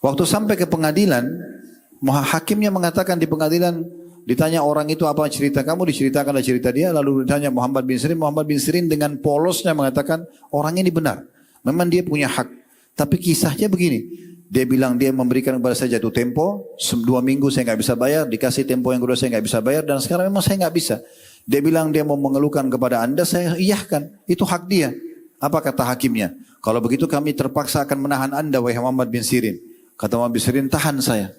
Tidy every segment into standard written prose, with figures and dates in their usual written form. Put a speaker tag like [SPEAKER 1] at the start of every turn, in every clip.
[SPEAKER 1] Waktu sampai ke pengadilan, hakimnya mengatakan di pengadilan, ditanya orang itu apa cerita kamu, diceritakanlah cerita dia, lalu ditanya Muhammad bin Sirin dengan polosnya mengatakan orang ini benar. Memang dia punya hak. Tapi kisahnya begini, dia bilang dia memberikan kepada saya jatuh tempo, 2 minggu saya nggak bisa bayar, dikasih tempo yang kedua saya nggak bisa bayar, dan sekarang memang saya nggak bisa. Dia bilang dia mau mengeluhkan kepada anda, saya iyahkan, itu hak dia. Apa kata hakimnya? Kalau begitu kami terpaksa akan menahan anda, wahai Muhammad bin Sirin. Kata Muhammad bin Sirin, tahan saya.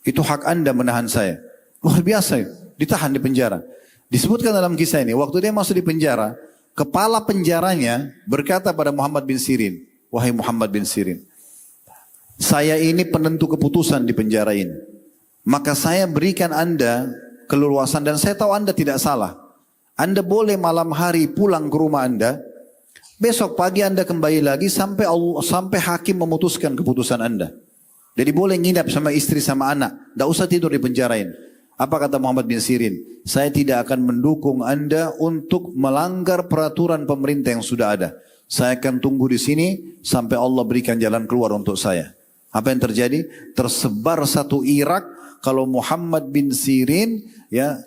[SPEAKER 1] Itu hak anda menahan saya. Luar biasa, ditahan di penjara. Disebutkan dalam kisah ini, waktu dia masuk di penjara, kepala penjaranya berkata pada Muhammad bin Sirin, wahai Muhammad bin Sirin, saya ini penentu keputusan di penjara ini. Maka saya berikan anda keleluasan dan saya tahu anda tidak salah. Anda boleh malam hari pulang ke rumah anda. Besok pagi anda kembali lagi sampai hakim memutuskan keputusan anda. Jadi boleh nginap sama istri sama anak. Tidak usah tidur di penjara ini. Apa kata Muhammad bin Sirin? Saya tidak akan mendukung anda untuk melanggar peraturan pemerintah yang sudah ada. Saya akan tunggu di sini sampai Allah berikan jalan keluar untuk saya. Apa yang terjadi? Tersebar satu Irak kalau Muhammad bin Sirin ya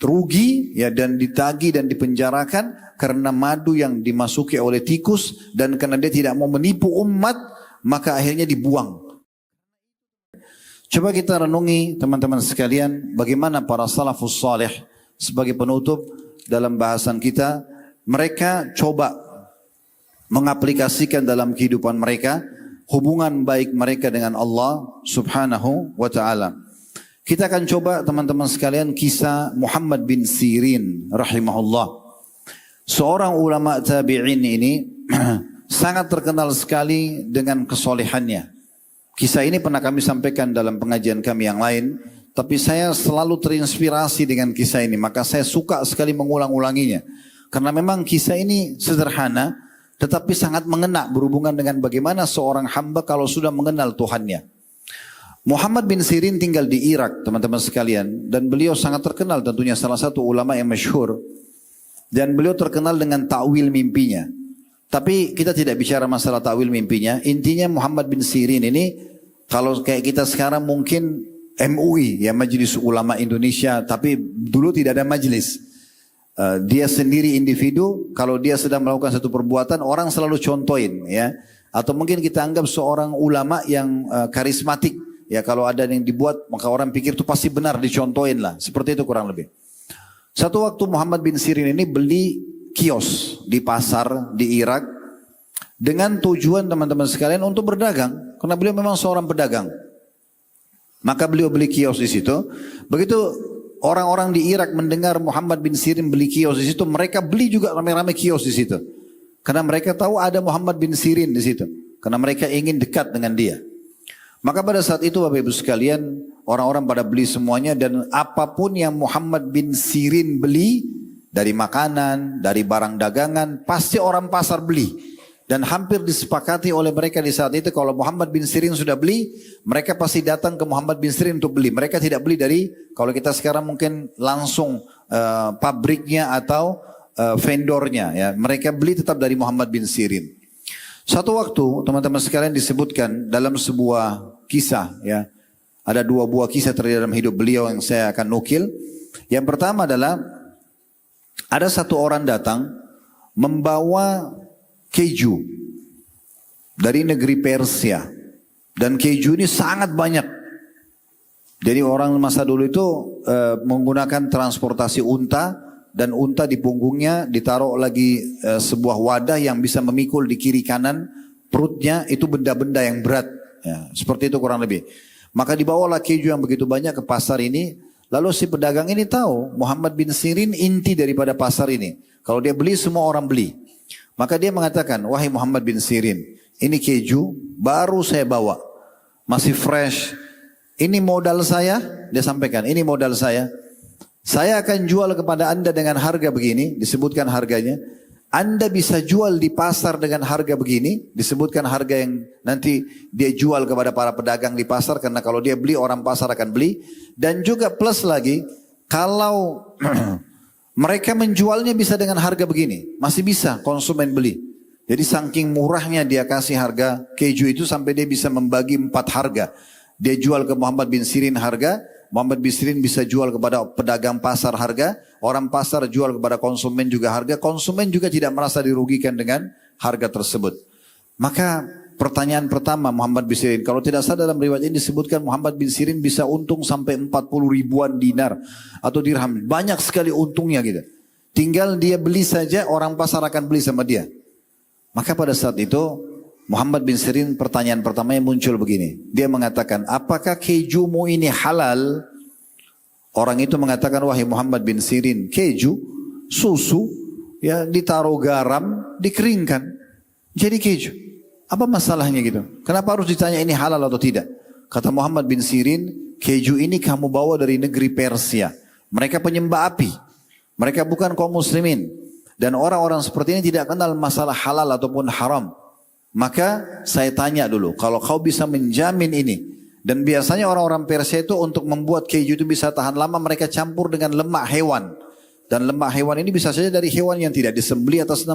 [SPEAKER 1] rugi ya dan ditagi dan dipenjarakan karena madu yang dimasuki oleh tikus dan karena dia tidak mau menipu umat maka akhirnya dibuang. Coba kita renungi teman-teman sekalian bagaimana para salafus salih sebagai penutup dalam bahasan kita mereka coba mengaplikasikan dalam kehidupan mereka hubungan baik mereka dengan Allah subhanahu wa ta'ala. Kita akan coba teman-teman sekalian kisah Muhammad bin Sirin rahimahullah. Seorang ulama tabi'in ini sangat terkenal sekali dengan kesolehannya. Kisah ini pernah kami sampaikan dalam pengajian kami yang lain. Tapi saya selalu terinspirasi dengan kisah ini. Maka saya suka sekali mengulang-ulanginya. Karena memang kisah ini sederhana. Tetapi sangat mengena berhubungan dengan bagaimana seorang hamba kalau sudah mengenal Tuhannya. Muhammad bin Sirin tinggal di Irak teman-teman sekalian. Dan beliau sangat terkenal tentunya salah satu ulama yang masyhur. Dan beliau terkenal dengan ta'wil mimpinya. Tapi kita tidak bicara masalah ta'wil mimpinya. Intinya Muhammad bin Sirin ini kalau kayak kita sekarang mungkin MUI ya Majelis Ulama Indonesia. Tapi dulu tidak ada majelis. Dia sendiri individu, kalau dia sedang melakukan satu perbuatan, orang selalu contohin, ya. Atau mungkin kita anggap seorang ulama yang karismatik, ya. Kalau ada yang dibuat, maka orang pikir itu pasti benar, dicontohin lah. Seperti itu kurang lebih. Satu waktu Muhammad bin Sirin ini beli kios di pasar di Irak dengan tujuan teman-teman sekalian untuk berdagang, karena beliau memang seorang pedagang. Maka beliau beli kios di situ. Begitu orang-orang di Irak mendengar Muhammad bin Sirin beli kios di situ, mereka beli juga rame-rame kios di situ. Karena mereka tahu ada Muhammad bin Sirin di situ. Karena mereka ingin dekat dengan dia. Maka pada saat itu Bapak Ibu sekalian, orang-orang pada beli semuanya dan apapun yang Muhammad bin Sirin beli, dari makanan, dari barang dagangan, pasti orang pasar beli. Dan hampir disepakati oleh mereka di saat itu kalau Muhammad bin Sirin sudah beli, mereka pasti datang ke Muhammad bin Sirin untuk beli. Mereka tidak beli dari, kalau kita sekarang mungkin langsung pabriknya atau vendornya. Ya. Mereka beli tetap dari Muhammad bin Sirin. Satu waktu teman-teman sekalian disebutkan dalam sebuah kisah. Ya, ada 2 buah kisah terjadi dalam hidup beliau yang saya akan nukil. Yang pertama adalah ada satu orang datang membawa keju dari negeri Persia. Dan keju ini sangat banyak. Jadi orang masa dulu itu menggunakan transportasi unta. Dan unta di punggungnya ditaruh lagi sebuah wadah yang bisa memikul di kiri kanan perutnya itu benda-benda yang berat. Ya, seperti itu kurang lebih. Maka dibawalah keju yang begitu banyak ke pasar ini. Lalu si pedagang ini tahu Muhammad bin Sirin inti daripada pasar ini. Kalau dia beli semua orang beli. Maka dia mengatakan, wahai Muhammad bin Sirin, ini keju baru saya bawa. Masih fresh. Ini modal saya, dia sampaikan, ini modal saya. Saya akan jual kepada anda dengan harga begini, disebutkan harganya. Anda bisa jual di pasar dengan harga begini, disebutkan harga yang nanti dia jual kepada para pedagang di pasar. Karena kalau dia beli, orang pasar akan beli. Dan juga plus lagi, kalau mereka menjualnya bisa dengan harga begini, masih bisa konsumen beli. Jadi saking murahnya dia kasih harga keju itu sampai dia bisa membagi 4 harga. Dia jual ke Muhammad bin Sirin harga, Muhammad bin Sirin bisa jual kepada pedagang pasar harga, orang pasar jual kepada konsumen juga harga, konsumen juga tidak merasa dirugikan dengan harga tersebut. Maka pertanyaan pertama Muhammad bin Sirin, kalau tidak salah dalam riwayat ini disebutkan Muhammad bin Sirin bisa untung sampai 40 ribuan dinar atau dirham. Banyak sekali untungnya gitu. Tinggal dia beli saja, orang pasar akan beli sama dia. Maka pada saat itu Muhammad bin Sirin pertanyaan pertamanya muncul begini. Dia mengatakan, apakah kejumu ini halal? Orang itu mengatakan, wahai Muhammad bin Sirin, keju, susu, ya ditaruh garam, dikeringkan. Jadi keju. Apa masalahnya gitu? Kenapa harus ditanya ini halal atau tidak? Kata Muhammad bin Sirin, keju ini kamu bawa dari negeri Persia. Mereka penyembah api. Mereka bukan kaum muslimin. Dan orang-orang seperti ini tidak kenal masalah halal ataupun haram. Maka saya tanya dulu, kalau kau bisa menjamin ini. Dan biasanya orang-orang Persia itu untuk membuat keju itu bisa tahan lama, mereka campur dengan lemak hewan. Dan lemak hewan ini bisa saja dari hewan yang tidak disembelih atas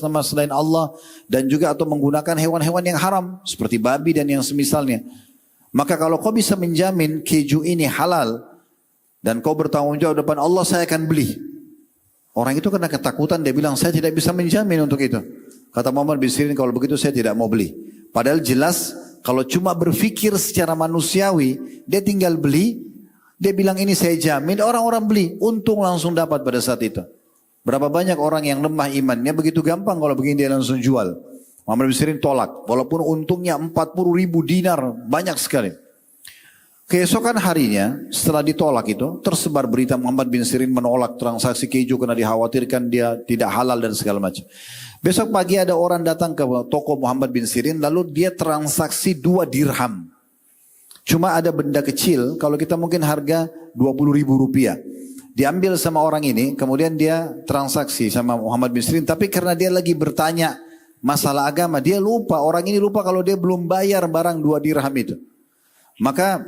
[SPEAKER 1] nama selain Allah. Dan juga atau menggunakan hewan-hewan yang haram. Seperti babi dan yang semisalnya. Maka kalau kau bisa menjamin keju ini halal. Dan kau bertanggung jawab depan Allah, saya akan beli. Orang itu kena ketakutan, dia bilang saya tidak bisa menjamin untuk itu. Kata Muhammad bin Sirin, kalau begitu saya tidak mau beli. Padahal jelas kalau cuma berpikir secara manusiawi, dia tinggal beli, dia bilang ini saya jamin, orang-orang beli, untung langsung dapat pada saat itu. Berapa banyak orang yang lemah imannya, begitu gampang kalau begini dia langsung jual. Muhammad bin Sirin tolak, walaupun untungnya 40 ribu dinar, banyak sekali. Keesokan harinya setelah ditolak itu tersebar berita Muhammad bin Sirin menolak transaksi keju karena dikhawatirkan dia tidak halal dan segala macam. Besok pagi ada orang datang ke toko Muhammad bin Sirin lalu dia transaksi 2 dirham. Cuma ada benda kecil, kalau kita mungkin harga 20 ribu rupiah. Diambil sama orang ini, kemudian dia transaksi sama Muhammad bin Sirin. Tapi karena dia lagi bertanya masalah agama, dia lupa, orang ini lupa kalau dia belum bayar barang 2 dirham itu. Maka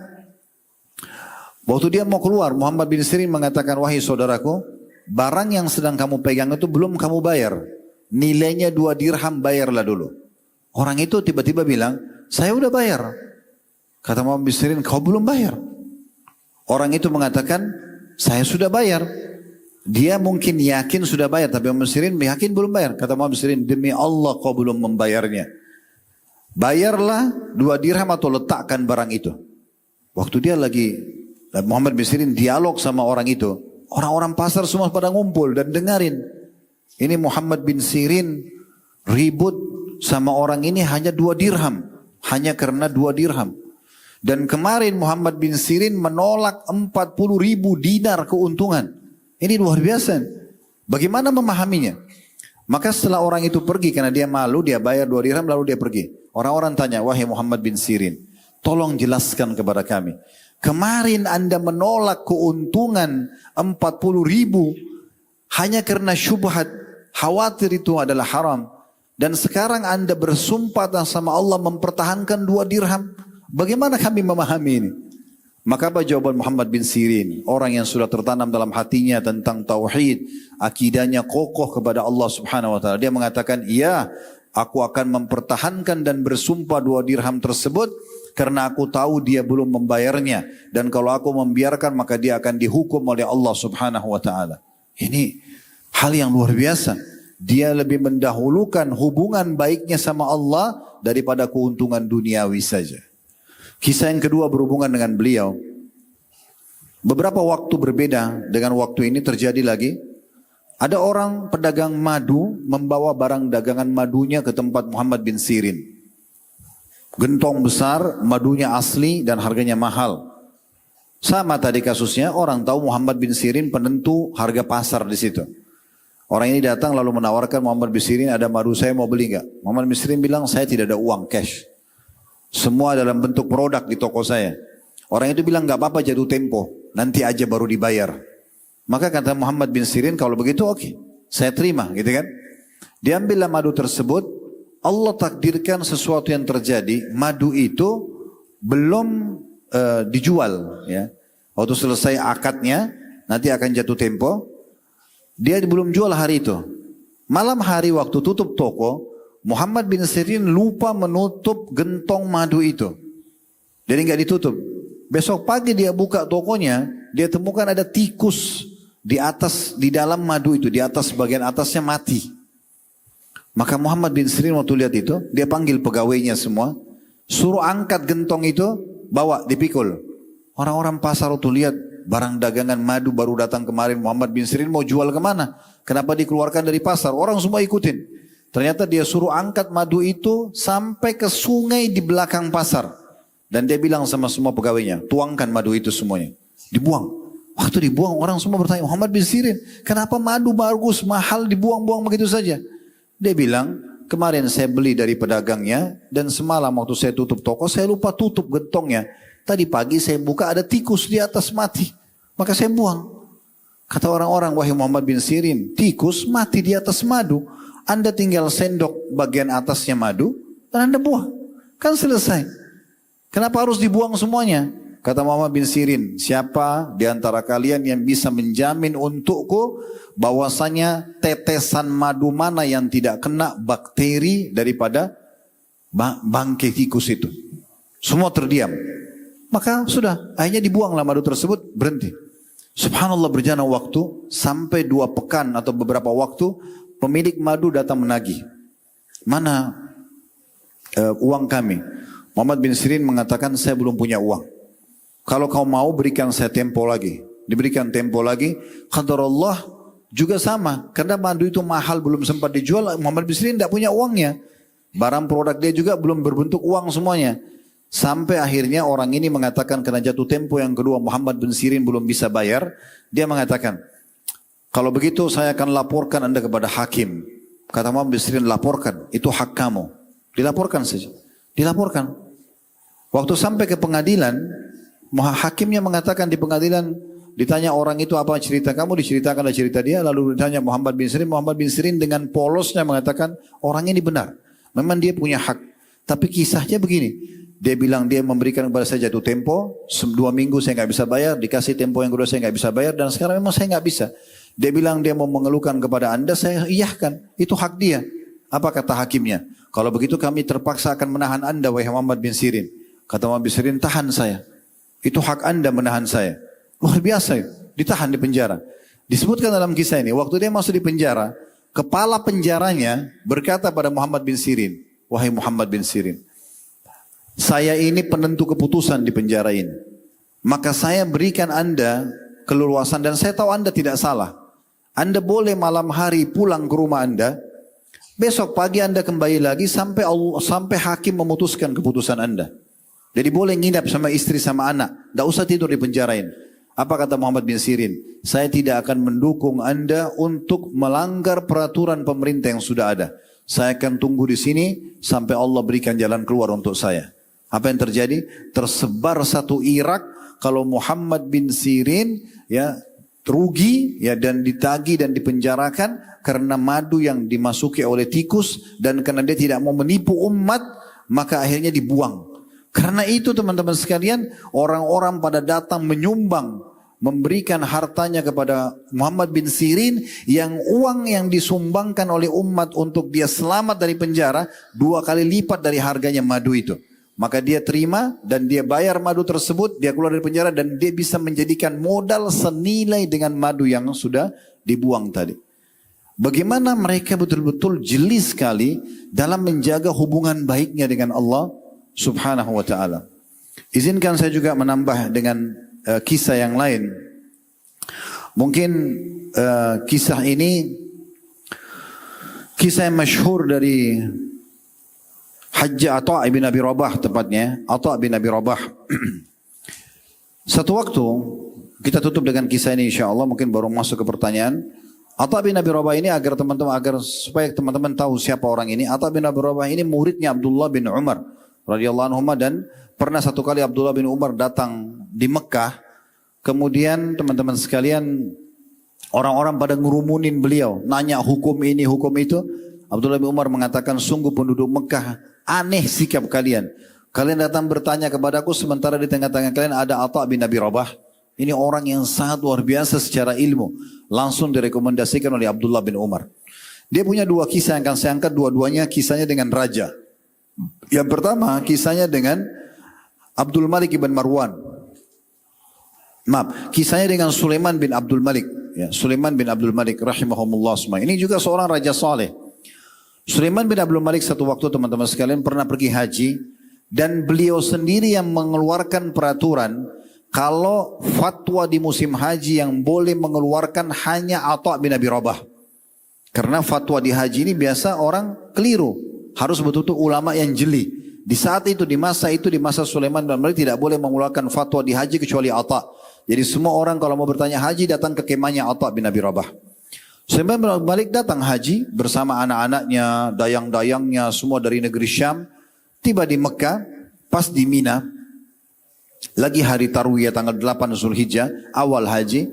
[SPEAKER 1] waktu dia mau keluar, Muhammad bin Sirin mengatakan, wahai saudaraku, barang yang sedang kamu pegang itu belum kamu bayar. Nilainya 2 dirham, bayarlah dulu. Orang itu tiba-tiba bilang, saya udah bayar. Kata Muhammad bin Sirin, kau belum bayar. Orang itu mengatakan, saya sudah bayar. Dia mungkin yakin sudah bayar, tapi Muhammad bin Sirin yakin belum bayar. Kata Muhammad bin Sirin, demi Allah kau belum membayarnya. Bayarlah 2 dirham atau letakkan barang itu. Waktu dia lagi Muhammad bin Sirin dialog sama orang itu, orang-orang pasar semua pada ngumpul dan dengarin. Ini Muhammad bin Sirin ribut sama orang ini hanya 2 dirham. Hanya karena 2 dirham. Dan kemarin Muhammad bin Sirin menolak 40 ribu dinar keuntungan. Ini luar biasa. Bagaimana memahaminya? Maka setelah orang itu pergi karena dia malu, dia bayar 2 dirham lalu dia pergi. Orang-orang tanya, wahai Muhammad bin Sirin, tolong jelaskan kepada kami. Kemarin Anda menolak keuntungan 40 ribu hanya karena syubhat, khawatir itu adalah haram. Dan sekarang Anda bersumpah sama Allah mempertahankan 2 dirham. Bagaimana kami memahami ini? Maka apa jawaban Muhammad bin Sirin? Orang yang sudah tertanam dalam hatinya tentang tauhid, akidahnya kokoh kepada Allah Subhanahu wa taala. Dia mengatakan, "Iya, aku akan mempertahankan dan bersumpah 2 dirham tersebut karena aku tahu dia belum membayarnya, dan kalau aku membiarkan maka dia akan dihukum oleh Allah Subhanahu wa taala." Ini hal yang luar biasa. Dia lebih mendahulukan hubungan baiknya sama Allah daripada keuntungan duniawi saja. Kisah yang kedua berhubungan dengan beliau. Beberapa waktu berbeda dengan waktu ini terjadi lagi. Ada orang pedagang madu membawa barang dagangan madunya ke tempat Muhammad bin Sirin. Gentong besar, madunya asli dan harganya mahal. Sama tadi kasusnya, orang tahu Muhammad bin Sirin penentu harga pasar di situ. Orang ini datang lalu menawarkan Muhammad bin Sirin, ada madu saya mau beli enggak? Muhammad bin Sirin bilang, saya tidak ada uang cash. Semua dalam bentuk produk di toko saya. Orang itu bilang, enggak apa-apa jatuh tempo, nanti aja baru dibayar. Maka kata Muhammad bin Sirin, kalau begitu oke, saya terima gitu kan. Diambillah madu tersebut, Allah takdirkan sesuatu yang terjadi, madu itu belum dijual ya. Waktu selesai akadnya, nanti akan jatuh tempo, dia belum jual hari itu. Malam hari waktu tutup toko, Muhammad bin Sirin lupa menutup gentong madu itu. Jadi nggak ditutup. Besok pagi dia buka tokonya, dia temukan ada tikus di atas, di dalam madu itu, di atas bagian atasnya mati. Maka Muhammad bin Sirin waktu lihat itu, dia panggil pegawainya semua, suruh angkat gentong itu, bawa dipikul. Orang-orang pasar waktu lihat barang dagangan madu baru datang kemarin, Muhammad bin Sirin mau jual kemana? Kenapa dikeluarkan dari pasar? Orang semua ikutin. Ternyata dia suruh angkat madu itu sampai ke sungai di belakang pasar. Dan dia bilang sama semua pegawainya, tuangkan madu itu semuanya. Dibuang. Waktu dibuang orang semua bertanya, Muhammad bin Sirin, kenapa madu bagus, mahal dibuang-buang begitu saja? Dia bilang, kemarin saya beli dari pedagangnya dan semalam waktu saya tutup toko saya lupa tutup gentongnya. Tadi pagi saya buka ada tikus di atas mati. Maka saya buang. Kata orang-orang, wahai Muhammad bin Sirin, tikus mati di atas madu. Anda tinggal sendok bagian atasnya madu dan Anda buang. Kan selesai. Kenapa harus dibuang semuanya? Kata Muhammad bin Sirin, siapa di antara kalian yang bisa menjamin untukku bahwasanya tetesan madu mana yang tidak kena bakteri daripada bangkai tikus itu? Semua terdiam. Maka sudah, akhirnya dibuanglah madu tersebut, berhenti. Subhanallah, berjalan waktu sampai 2 pekan atau beberapa waktu, pemilik madu datang menagih. Mana uang kami? Muhammad bin Sirin mengatakan, saya belum punya uang. Kalau kau mau berikan saya tempo lagi. Diberikan tempo lagi. Qadar Allah juga sama. Karena madu itu mahal, belum sempat dijual. Muhammad bin Sirin tidak punya uangnya. Barang produk dia juga belum berbentuk uang semuanya. Sampai akhirnya orang ini mengatakan karena jatuh tempo yang kedua Muhammad bin Sirin belum bisa bayar. Dia mengatakan, kalau begitu saya akan laporkan Anda kepada hakim. Kata Muhammad bin Sirin, laporkan. Itu hak kamu. Dilaporkan saja. Dilaporkan. Waktu sampai ke pengadilan, hakimnya mengatakan di pengadilan, ditanya orang itu apa cerita kamu, diceritakanlah cerita dia, lalu ditanya Muhammad bin Sirin dengan polosnya mengatakan orang ini benar, memang dia punya hak, tapi kisahnya begini, dia bilang dia memberikan kepada saya jatuh tempo, 2 minggu saya nggak bisa bayar, dikasih tempo yang kedua saya nggak bisa bayar, dan sekarang memang saya nggak bisa. Dia bilang dia mau mengeluhkan kepada Anda, saya iyahkan, itu hak dia. Apa kata hakimnya? Kalau begitu kami terpaksa akan menahan Anda, wahai Muhammad bin Sirin. Kata Muhammad bin Sirin, tahan saya. Itu hak Anda menahan saya. Luar biasa, ditahan di penjara. Disebutkan dalam kisah ini, waktu dia masuk di penjara, kepala penjaranya berkata pada Muhammad bin Sirin, wahai Muhammad bin Sirin, saya ini penentu keputusan di penjara ini. Maka saya berikan Anda keleluasan dan saya tahu Anda tidak salah. Anda boleh malam hari pulang ke rumah Anda, besok pagi Anda kembali lagi sampai hakim memutuskan keputusan Anda. Jadi boleh nginap sama istri sama anak. Tidak usah tidur di penjara ini. Apa kata Muhammad bin Sirin? Saya tidak akan mendukung Anda untuk melanggar peraturan pemerintah yang sudah ada. Saya akan tunggu di sini sampai Allah berikan jalan keluar untuk saya. Apa yang terjadi? Tersebar satu Irak kalau Muhammad bin Sirin ya rugi ya dan ditagih dan dipenjarakan karena madu yang dimasuki oleh tikus dan karena dia tidak mau menipu umat, maka akhirnya dibuang. Karena itu teman-teman sekalian, orang-orang pada datang menyumbang, memberikan hartanya kepada Muhammad bin Sirin, yang uang yang disumbangkan oleh umat untuk dia selamat dari penjara 2 kali lipat dari harganya madu itu. Maka dia terima dan dia bayar madu tersebut, dia keluar dari penjara dan dia bisa menjadikan modal senilai dengan madu yang sudah dibuang tadi. Bagaimana mereka betul-betul jeli sekali dalam menjaga hubungan baiknya dengan Allah Subhanahu wa ta'ala. Izinkan saya juga menambah dengan kisah yang lain. Mungkin kisah ini kisah yang masyhur dari Haji Atha bin Abi Rabah, tepatnya Atha bin Abi Rabah. Satu waktu kita tutup dengan kisah ini insyaallah, mungkin baru masuk ke pertanyaan. Atha bin Abi Rabah ini supaya teman-teman tahu siapa orang ini. Atha bin Abi Rabah ini muridnya Abdullah bin Umar radhiyallahu anhu, dan pernah satu kali Abdullah bin Umar datang di Mekah, kemudian teman-teman sekalian orang-orang pada ngurumunin beliau, nanya hukum ini hukum itu. Abdullah bin Umar mengatakan, sungguh penduduk Mekah aneh sikap kalian. Kalian datang bertanya kepadaku sementara di tengah-tengah kalian ada Atha bin Abi Rabah. Ini orang yang sangat luar biasa secara ilmu. Langsung direkomendasikan oleh Abdullah bin Umar. Dia punya 2 kisah yang akan saya angkat, dua-duanya kisahnya dengan raja. Yang pertama kisahnya dengan Abdul Malik ibn Marwan. Maaf, kisahnya dengan Sulaiman bin Abdul Malik. Ya, Sulaiman bin Abdul Malik rahimahumullah semua. Ini juga seorang raja saleh. Sulaiman bin Abdul Malik satu waktu teman-teman sekalian pernah pergi haji dan beliau sendiri yang mengeluarkan peraturan kalau fatwa di musim haji yang boleh mengeluarkan hanya Atha bin Abi Rabah. Karena fatwa di haji ini biasa orang keliru. Harus betul-betul ulama yang jeli. Di saat itu, di masa Sulaiman bin Malik tidak boleh mengeluarkan fatwa di haji kecuali Atha. Jadi semua orang kalau mau bertanya haji datang ke kemahnya Atha bin Abi Rabah. Sulaiman bin Malik datang haji bersama anak-anaknya, dayang-dayangnya, semua dari negeri Syam. Tiba di Mekah, pas di Mina. Lagi hari Tarwiyah tanggal 8 Zulhijjah, awal haji.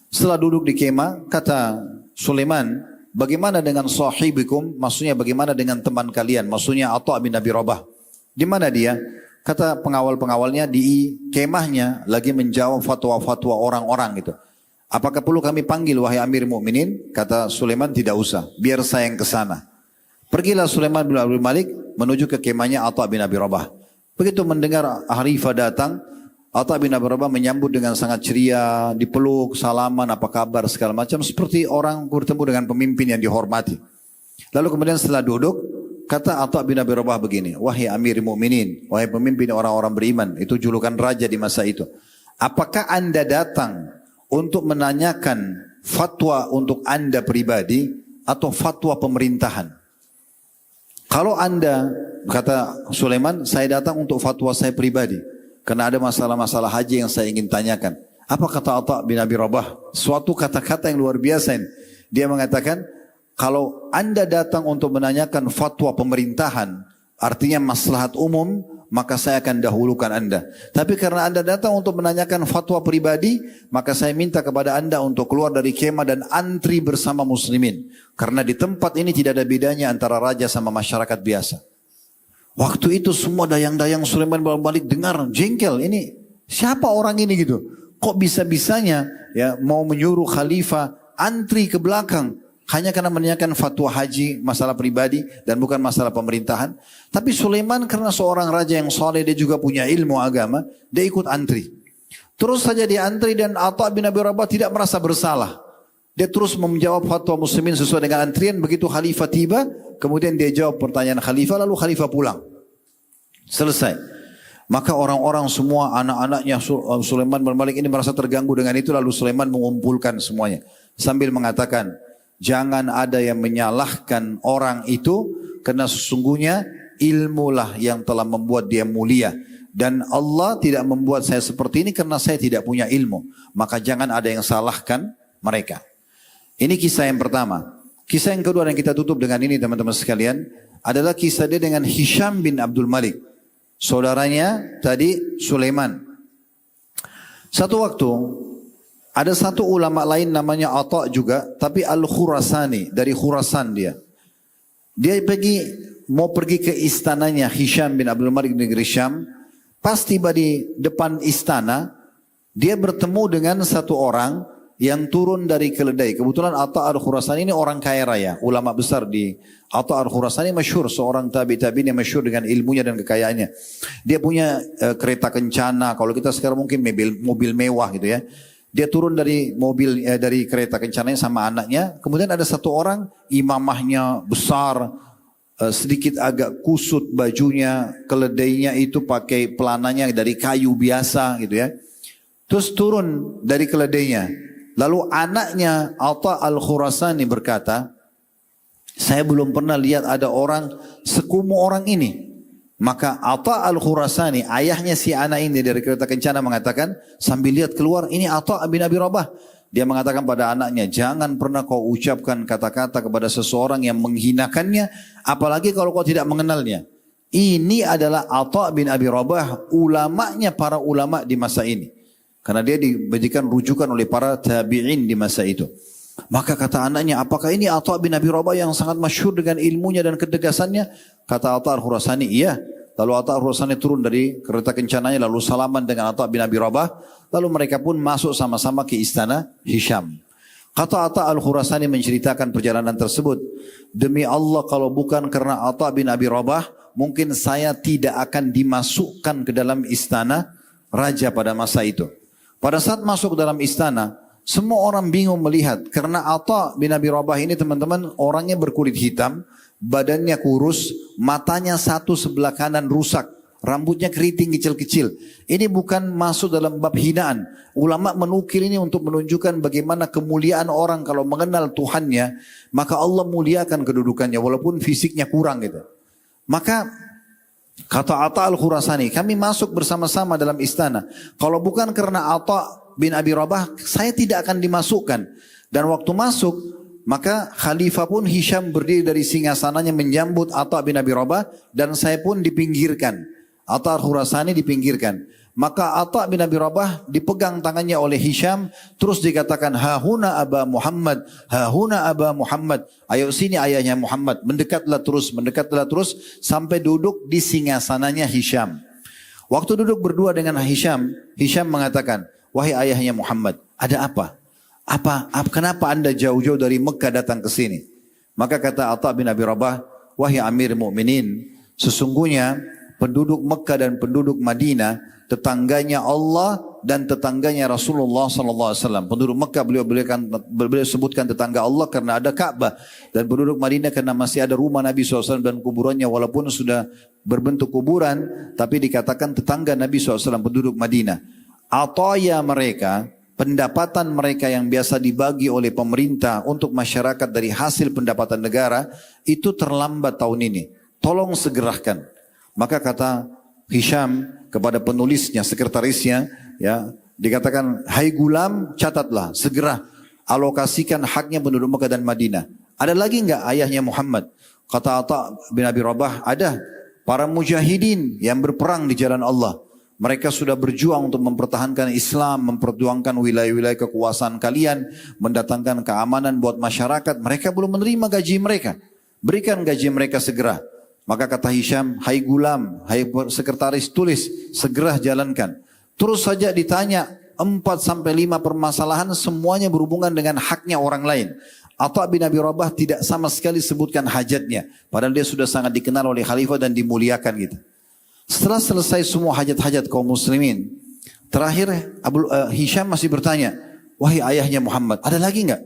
[SPEAKER 1] Setelah duduk di kemah, kata Sulaiman, bagaimana dengan sahibikum? Maksudnya bagaimana dengan teman kalian? Maksudnya Atha bin Abi Rabah. Di mana dia? Kata pengawal-pengawalnya di kemahnya lagi menjawab fatwa-fatwa orang-orang gitu. Apakah perlu kami panggil wahai Amir Mukminin? Kata Sulaiman, tidak usah, biar saya yang ke sana. Pergilah Sulaiman bin Abdul Malik menuju ke kemahnya Atha bin Abi Rabah. Begitu mendengar Harifah datang, Atha bin Abi Rabah menyambut dengan sangat ceria, dipeluk, salaman, apa kabar, segala macam. Seperti orang bertemu dengan pemimpin yang dihormati. Lalu kemudian setelah duduk, kata Atha bin Abi Rabah begini, wahai Amir Mukminin, wahai pemimpin orang-orang beriman, itu julukan raja di masa itu. Apakah anda datang untuk menanyakan fatwa untuk anda pribadi atau fatwa pemerintahan? Kalau anda, kata Sulaiman, saya datang untuk fatwa saya pribadi. Karena ada masalah-masalah haji yang saya ingin tanyakan. Apa kata Atha bin Abi Rabah? Suatu kata-kata yang luar biasa ini. Dia mengatakan, kalau anda datang untuk menanyakan fatwa pemerintahan, artinya maslahat umum, maka saya akan dahulukan anda. Tapi karena anda datang untuk menanyakan fatwa pribadi, maka saya minta kepada anda untuk keluar dari kemah dan antri bersama muslimin. Karena di tempat ini tidak ada bedanya antara raja sama masyarakat biasa. Waktu itu semua dayang-dayang Sulaiman bin Malik dengar jengkel, ini siapa orang ini gitu? Kok bisa-bisanya ya mau menyuruh khalifah antri ke belakang hanya karena menanyakan fatwa haji, masalah pribadi dan bukan masalah pemerintahan. Tapi Sulaiman karena seorang raja yang saleh, dia juga punya ilmu agama, dia ikut antri. Terus saja dia antri dan Atha bin Abi Rabah tidak merasa bersalah. Dia terus menjawab fatwa muslimin sesuai dengan antrian. Begitu khalifah tiba, kemudian dia jawab pertanyaan khalifah, lalu khalifah pulang. Selesai. Maka orang-orang semua, anak-anaknya Sulaiman bin Malik ini merasa terganggu dengan itu. Lalu Sulaiman mengumpulkan semuanya sambil mengatakan, jangan ada yang menyalahkan orang itu, karena sesungguhnya ilmulah yang telah membuat dia mulia. Dan Allah tidak membuat saya seperti ini karena saya tidak punya ilmu. Maka jangan ada yang salahkan mereka. Ini kisah yang pertama. Kisah yang kedua yang kita tutup dengan ini teman-teman sekalian, adalah kisah dia dengan Hisham bin Abdul Malik. Saudaranya tadi Sulaiman. Satu waktu, ada satu ulama lain namanya Atha juga, tapi Al-Khurasani, dari Khurasan dia. Dia mau pergi ke istananya Hisham bin Abdul Malik di negeri Syam. Pas tiba di depan istana, dia bertemu dengan satu orang yang turun dari keledai. Kebetulan Atha Al-Khurasani ini orang kaya raya, ulama besar di Atha Al-Khurasani masyhur, seorang tabi'in yang masyhur dengan ilmunya dan kekayaannya. Dia punya kereta kencana, kalau kita sekarang mungkin mobil mewah gitu ya. Dia turun dari dari kereta kencananya sama anaknya. Kemudian ada satu orang, imamahnya besar, sedikit agak kusut bajunya, keledainya itu pakai pelananya dari kayu biasa gitu ya. Terus turun dari keledainya. Lalu anaknya Atha Al-Khurasani berkata, saya belum pernah lihat ada orang sekumuh orang ini. Maka Atha Al-Khurasani, ayahnya si anak ini dari kereta kencana mengatakan, sambil lihat keluar, ini Atha bin Abi Rabah. Dia mengatakan pada anaknya, jangan pernah kau ucapkan kata-kata kepada seseorang yang menghinakannya, apalagi kalau kau tidak mengenalnya. Ini adalah Atha bin Abi Rabah, ulamanya para ulama di masa ini. Karena dia diberikan rujukan oleh para tabi'in di masa itu. Maka kata anaknya, apakah ini Atha bin Abi Rabah yang sangat masyhur dengan ilmunya dan ketegasannya? Kata Atha Al-Khurasani, iya. Lalu Atha Al-Khurasani turun dari kereta kencananya, lalu salaman dengan Atha bin Abi Rabah. Lalu mereka pun masuk sama-sama ke istana Hisham. Kata Atha Al-Khurasani menceritakan perjalanan tersebut. Demi Allah, kalau bukan karena Atha bin Abi Rabah, mungkin saya tidak akan dimasukkan ke dalam istana raja pada masa itu. Pada saat masuk ke dalam istana, semua orang bingung melihat. Karena Atha bin Abi Rabah ini teman-teman orangnya berkulit hitam, badannya kurus, matanya satu sebelah kanan rusak. Rambutnya keriting kecil-kecil. Ini bukan masuk dalam bab hinaan. Ulama menukil ini untuk menunjukkan bagaimana kemuliaan orang kalau mengenal Tuhannya, maka Allah muliakan kedudukannya walaupun fisiknya kurang gitu. Maka kata Atha al-Khurasani, kami masuk bersama-sama dalam istana. Kalau bukan karena Atha bin Abi Rabah, saya tidak akan dimasukkan. Dan waktu masuk, maka Khalifah pun Hisham berdiri dari singgasananya menyambut Atha bin Abi Rabah, dan saya pun dipinggirkan. Atha al-Khurasani dipinggirkan. Maka Atha bin Abi Rabah dipegang tangannya oleh Hisham, terus dikatakan, hahuna Aba Muhammad, hahuna Aba Muhammad. Ayo sini ayahnya Muhammad. Mendekatlah terus, sampai duduk di singgasananya Hisham. Waktu duduk berdua dengan Hisham, Hisham mengatakan, wahai ayahnya Muhammad, ada apa? Kenapa anda jauh-jauh dari Mekah datang ke sini? Maka kata Atha bin Abi Rabah, wahai Amir Mu'minin, sesungguhnya penduduk Mekah dan penduduk Madinah, tetangganya Allah dan tetangganya Rasulullah SAW. Penduduk Mekah beliau sebutkan tetangga Allah karena ada Ka'bah, dan penduduk Madinah karena masih ada rumah Nabi SAW dan kuburannya, walaupun sudah berbentuk kuburan, tapi dikatakan tetangga Nabi SAW penduduk Madinah. Ataya mereka, pendapatan mereka yang biasa dibagi oleh pemerintah untuk masyarakat dari hasil pendapatan negara, itu terlambat tahun ini. Tolong segerakan. Maka kata Hisham kepada penulisnya, sekretarisnya, ya, dikatakan, hai gulam, catatlah, segera alokasikan haknya penduduk Mekah dan Madinah. Ada lagi enggak ayahnya Muhammad? Kata Atha bin Abi Rabah, ada. Para mujahidin yang berperang di jalan Allah. Mereka sudah berjuang untuk mempertahankan Islam, memperjuangkan wilayah-wilayah kekuasaan kalian, mendatangkan keamanan buat masyarakat. Mereka belum menerima gaji mereka. Berikan gaji mereka segera. Maka kata Hisham, hai gulam, hai sekretaris, tulis, segera jalankan. Terus saja ditanya 4-5 permasalahan, semuanya berhubungan dengan haknya orang lain. Atha bin Abi Rabah tidak sama sekali sebutkan hajatnya. Padahal dia sudah sangat dikenal oleh khalifah dan dimuliakan gitu. Setelah selesai semua hajat-hajat kaum muslimin, terakhir Hisham masih bertanya, wahai ayahnya Muhammad, ada lagi enggak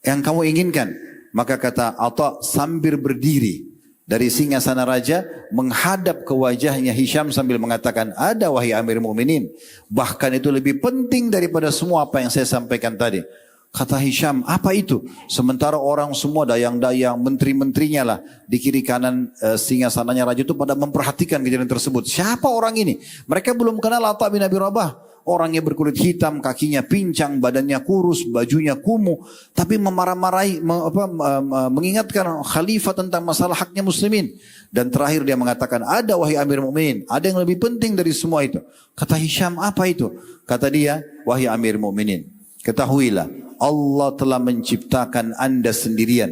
[SPEAKER 1] yang kamu inginkan? Maka kata Atha sambil berdiri dari singgasana raja menghadap ke wajahnya Hisham sambil mengatakan, ada wahai Amir Mu'minin, bahkan itu lebih penting daripada semua apa yang saya sampaikan tadi. Kata Hisham, apa itu? Sementara orang semua dayang-dayang, menteri-menterinya lah di kiri kanan singgasananya raja itu pada memperhatikan kejadian tersebut. Siapa orang ini? Mereka belum kenal Atha bin Abi Rabah. Orangnya berkulit hitam, kakinya pincang, badannya kurus, bajunya kumuh, tapi memarah-marahi, mengingatkan khalifah tentang masalah haknya muslimin. Dan terakhir dia mengatakan, ada wahai Amir Mu'minin, ada yang lebih penting dari semua itu. Kata Hisham, apa itu? Kata dia, wahai Amir Mu'minin, ketahuilah, Allah telah menciptakan anda sendirian,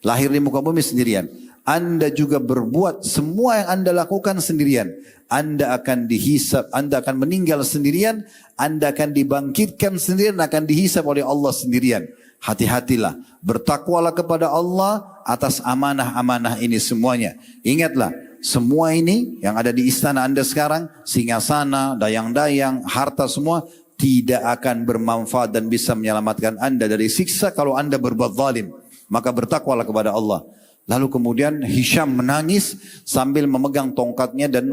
[SPEAKER 1] lahir di muka bumi sendirian. Anda juga berbuat semua yang anda lakukan sendirian. Anda akan dihisab, anda akan meninggal sendirian, anda akan dibangkitkan sendirian, akan dihisab oleh Allah sendirian. Hati-hatilah, bertakwalah kepada Allah atas amanah-amanah ini semuanya. Ingatlah, semua ini yang ada di istana anda sekarang, singgasana, dayang-dayang, harta semua, tidak akan bermanfaat dan bisa menyelamatkan anda dari siksa kalau anda berbuat zalim. Maka bertakwalah kepada Allah. Lalu kemudian Hisham menangis sambil memegang tongkatnya dan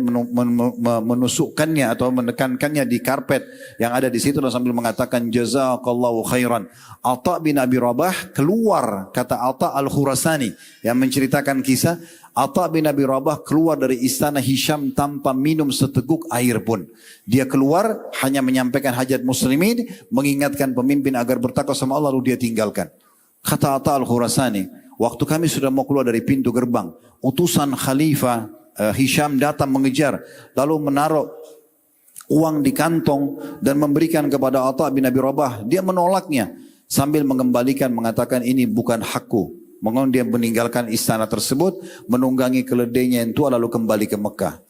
[SPEAKER 1] menusukkannya atau menekankannya di karpet yang ada di situ dan sambil mengatakan jazakallahu khairan. Atha bin Abi Rabah keluar, kata Atha al-Khurasani yang menceritakan kisah, Atha bin Abi Rabah keluar dari istana Hisham tanpa minum seteguk air pun. Dia keluar hanya menyampaikan hajat muslimin, mengingatkan pemimpin agar bertakwa sama Allah, lalu dia tinggalkan. Kata Atha al-Khurasani, waktu kami sudah mau keluar dari pintu gerbang, utusan Khalifah Hisham datang mengejar, lalu menaruh uang di kantong dan memberikan kepada Atha bin Abi Rabah. Dia menolaknya sambil mengembalikan, mengatakan ini bukan hakku. Mengenai dia meninggalkan istana tersebut, menunggangi keledainya yang tua lalu kembali ke Mekah.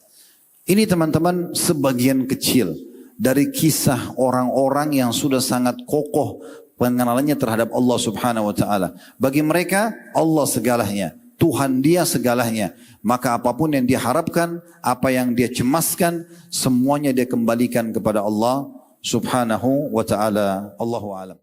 [SPEAKER 1] Ini teman-teman sebagian kecil dari kisah orang-orang yang sudah sangat kokoh pengenalannya terhadap Allah Subhanahu wa taala. Bagi mereka Allah segalanya. Tuhan dia segalanya. Maka apapun yang dia harapkan, apa yang dia cemaskan, semuanya dia kembalikan kepada Allah subhanahu wa ta'ala. Allahu a'lam.